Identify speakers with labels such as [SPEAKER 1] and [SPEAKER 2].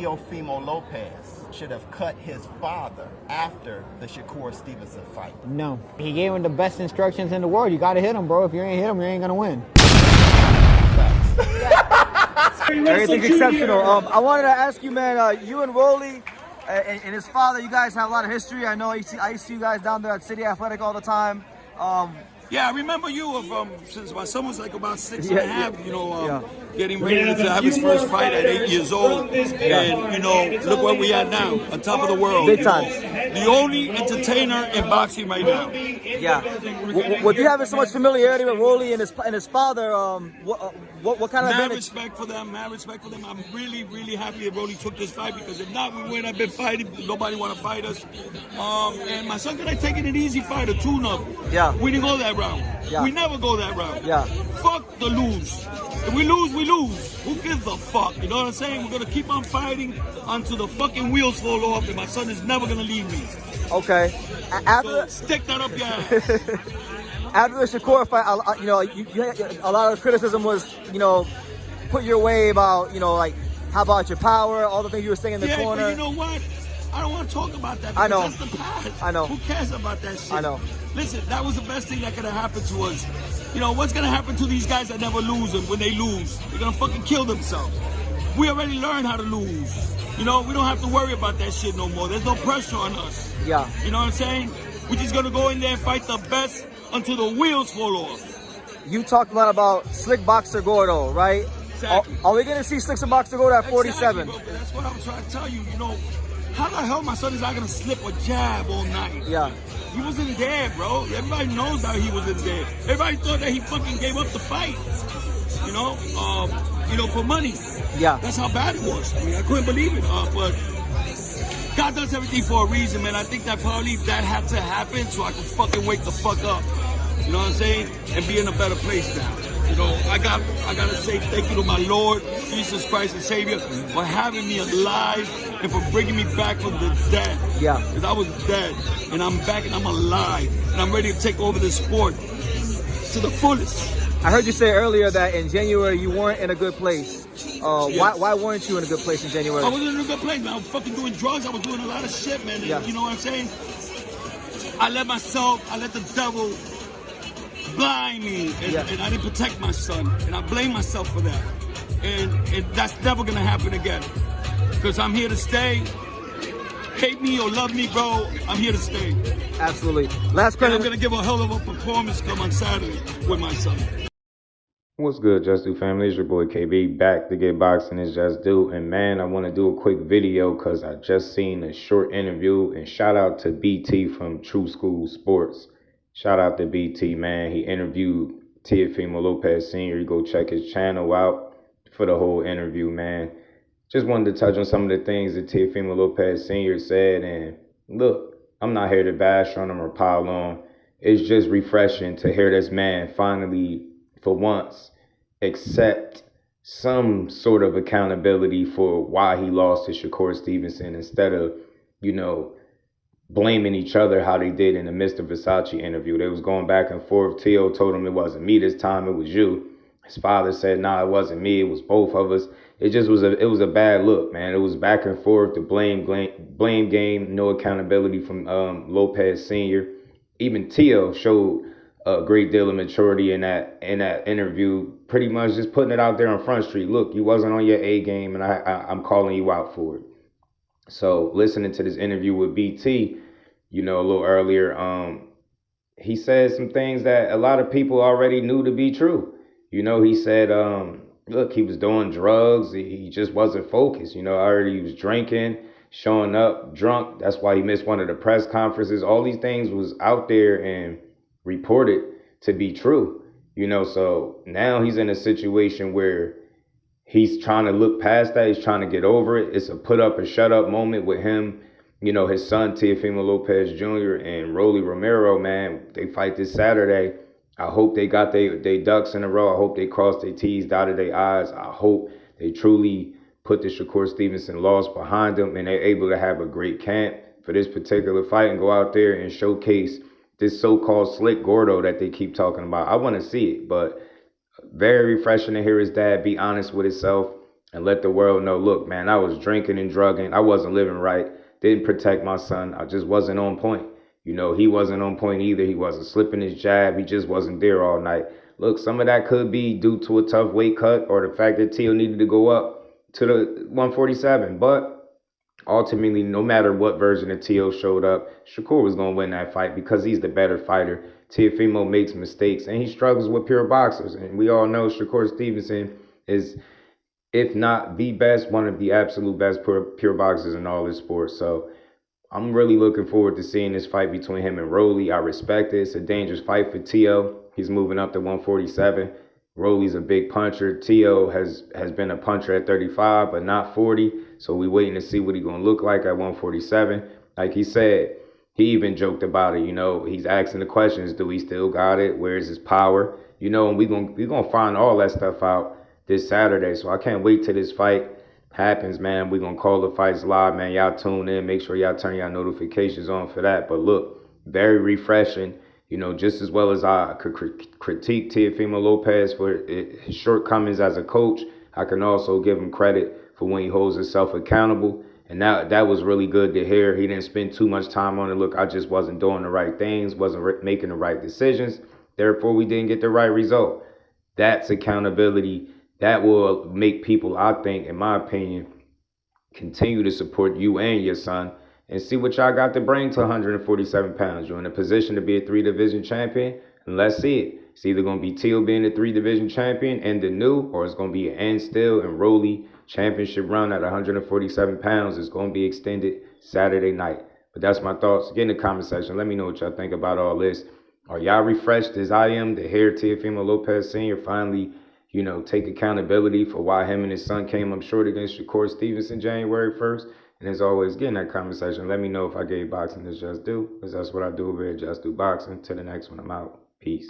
[SPEAKER 1] Teofimo Lopez should have cut his father after the Shakur Stevenson fight?
[SPEAKER 2] No. He gave him the best instructions in the world. You got to hit him, bro. If you ain't hit him, you ain't going to win.
[SPEAKER 3] Everything's exceptional. I wanted to ask you, man, you and Rolly and his father, you guys have a lot of history. I know I used to see you guys down there at City Athletic all the time.
[SPEAKER 4] Yeah, I remember you since my son was like about 6 and a half, getting ready to have his first fight at 8 years old. And, look where we are now, on top of the world.
[SPEAKER 3] Big time.
[SPEAKER 4] The only entertainer in boxing right now.
[SPEAKER 3] Yeah. With you having so much familiarity with Rolly and his father, what kind of
[SPEAKER 4] respect for them, mad respect for them. I'm really, really happy that Rolly took this fight, because if not, we wouldn't have been fighting. Nobody want to fight us. And my son could have taken an easy fight, a tune-up.
[SPEAKER 3] Yeah.
[SPEAKER 4] We didn't go that route.
[SPEAKER 3] Yeah.
[SPEAKER 4] We never go that route.
[SPEAKER 3] Yeah.
[SPEAKER 4] Fuck the lose. If we lose, we lose. Who gives a fuck? You know what I'm saying? We're going to keep on fighting until the fucking wheels fall off, and my son is never going to leave me.
[SPEAKER 3] Okay.
[SPEAKER 4] So stick that up your ass.
[SPEAKER 3] After the Shakur fight, a lot of criticism was, put your way about, like, how about your power, all the things you were saying in the corner.
[SPEAKER 4] But you know what? I don't want to talk about that.
[SPEAKER 3] I know.
[SPEAKER 4] That's the past.
[SPEAKER 3] I know.
[SPEAKER 4] Who cares about that shit?
[SPEAKER 3] I know.
[SPEAKER 4] Listen, that was the best thing that could have happened to us. What's going to happen to these guys that never lose, and when they lose, they're going to fucking kill themselves. We already learned how to lose. We don't have to worry about that shit no more. There's no pressure on us.
[SPEAKER 3] Yeah.
[SPEAKER 4] You know what I'm saying? We're just going to go in there and fight the best until the wheels fall off.
[SPEAKER 3] You talked a lot about Slick Boxer Gordo, right?
[SPEAKER 4] Exactly.
[SPEAKER 3] Are we going to see Slick Boxer Gordo at 47?
[SPEAKER 4] Exactly, bro, that's what I was trying to tell you. How the hell my son is not going to slip a jab all night?
[SPEAKER 3] Yeah.
[SPEAKER 4] He wasn't there, bro. Everybody knows that he wasn't there. Everybody thought that he fucking gave up the fight. For money.
[SPEAKER 3] Yeah.
[SPEAKER 4] That's how bad it was. I couldn't believe it. But God does everything for a reason, man. I think that probably that had to happen so I could fucking wake the fuck up. You know what I'm saying? And be in a better place now. I gotta say thank you to my Lord, Jesus Christ and Savior, for having me alive and for bringing me back from the dead.
[SPEAKER 3] Yeah.
[SPEAKER 4] Because I was dead, and I'm back and I'm alive, and I'm ready to take over this sport to the fullest.
[SPEAKER 3] I heard you say earlier that in January you weren't in a good place.
[SPEAKER 4] Yes.
[SPEAKER 3] Why weren't you in a good place in January?
[SPEAKER 4] I wasn't in a good place, man. I was fucking doing drugs. I was doing a lot of shit, man.
[SPEAKER 3] Yeah.
[SPEAKER 4] You know what I'm saying? I let the devil blind me, and I didn't protect my son, and I blame myself for that. And that's never gonna happen again, because I'm here to stay. Hate me or love me, bro, I'm here to stay.
[SPEAKER 3] Absolutely. Last question.
[SPEAKER 4] I'm gonna give a hell of a performance come on Saturday with my son.
[SPEAKER 5] What's good, Just Do family? It's your boy KB, back to get boxing is Just Do. And man, I want to do a quick video because I just seen a short interview, and shout out to BT from True School Sports. Shout out to BT, man. He interviewed Teofimo Lopez Sr. You go check his channel out for the whole interview, man. Just wanted to touch on some of the things that Teofimo Lopez Sr. said. And look, I'm not here to bash on him or pile on. It's just refreshing to hear this man finally, for once, accept some sort of accountability for why he lost to Shakur Stevenson, instead of, blaming each other how they did in the Mr. Versace interview. They was going back and forth. Teo told him it wasn't me this time, it was you. His father said, nah, it wasn't me, it was both of us. It just was a bad look, man. It was back and forth, the blame game, no accountability from Lopez Sr. Even Teo showed a great deal of maturity in that interview, pretty much just putting it out there on Front Street. Look, you wasn't on your A game, and I'm calling you out for it. So listening to this interview with BT, a little earlier, he said some things that a lot of people already knew to be true. He said, look, he was doing drugs. He just wasn't focused. I heard he was drinking, showing up drunk. That's why he missed one of the press conferences. All these things was out there and reported to be true. So now he's in a situation where he's trying to look past that. He's trying to get over it. It's a put up or shut up moment with him, his son, Teofimo Lopez Jr. and Rolly Romero, man. They fight this Saturday. I hope they got their ducks in a row. I hope they crossed their T's, dotted their I's. I hope they truly put the Shakur Stevenson loss behind them, and they're able to have a great camp for this particular fight and go out there and showcase this so-called Slick Gordo that they keep talking about. I want to see it, but very refreshing to hear his dad be honest with himself. and let the world know, look, man, I was drinking and drugging. I wasn't living right. Didn't protect my son. I just wasn't on point. You know, he wasn't on point either. He wasn't slipping his jab. He just wasn't there all night. Look, some of that could be due to a tough weight cut or the fact that Teo needed to go up to the 147. But ultimately, no matter what version of Teo showed up, Shakur was going to win that fight because he's the better fighter. Teofimo makes mistakes, and he struggles with pure boxers. And we all know Shakur Stevenson is, if not the best, one of the absolute best pure boxers in all this sport. So I'm really looking forward to seeing this fight between him and Rolly. I respect it. It's a dangerous fight for Teo. He's moving up to 147. Rolly's a big puncher. Teo has been a puncher at 35, but not 40. So we waiting to see what he's going to look like at 147. Like he said, he even joked about it. You know, he's asking the questions. Do he still got it? Where's his power? You know, and we're gonna find all that stuff out this Saturday. So I can't wait till this fight happens, man. We're going to call the fights live, man. Y'all tune in. Make sure y'all turn y'all notifications on for that. But look, very refreshing. You know, just as well as I could critique Teofimo Lopez for his shortcomings as a coach, I can also give him credit for when he holds himself accountable. And that was really good to hear. He didn't spend too much time on it. Look, I just wasn't doing the right things, wasn't making the right decisions. Therefore, we didn't get the right result. That's accountability. That will make people, I think, in my opinion, continue to support you and your son and see what y'all got to bring to 147 pounds. You're in a position to be a 3-division champion, and let's see it. It's either going to be Teo being a 3-division champion and the new, or it's going to be an End Still and Rolly championship run at 147 pounds. It's going to be extended Saturday night. But that's my thoughts. Get in the comment section. Let me know what y'all think about all this. Are y'all refreshed as I am to hear Teofimo Lopez Sr. finally, you know, take accountability for why him and his son came up short against Shakur Stevenson January 1st? And as always, get in that comment section. Let me know if I gave boxing this just due, because that's what I do over here, Just Do Boxing. Till the next one, I'm out. Peace.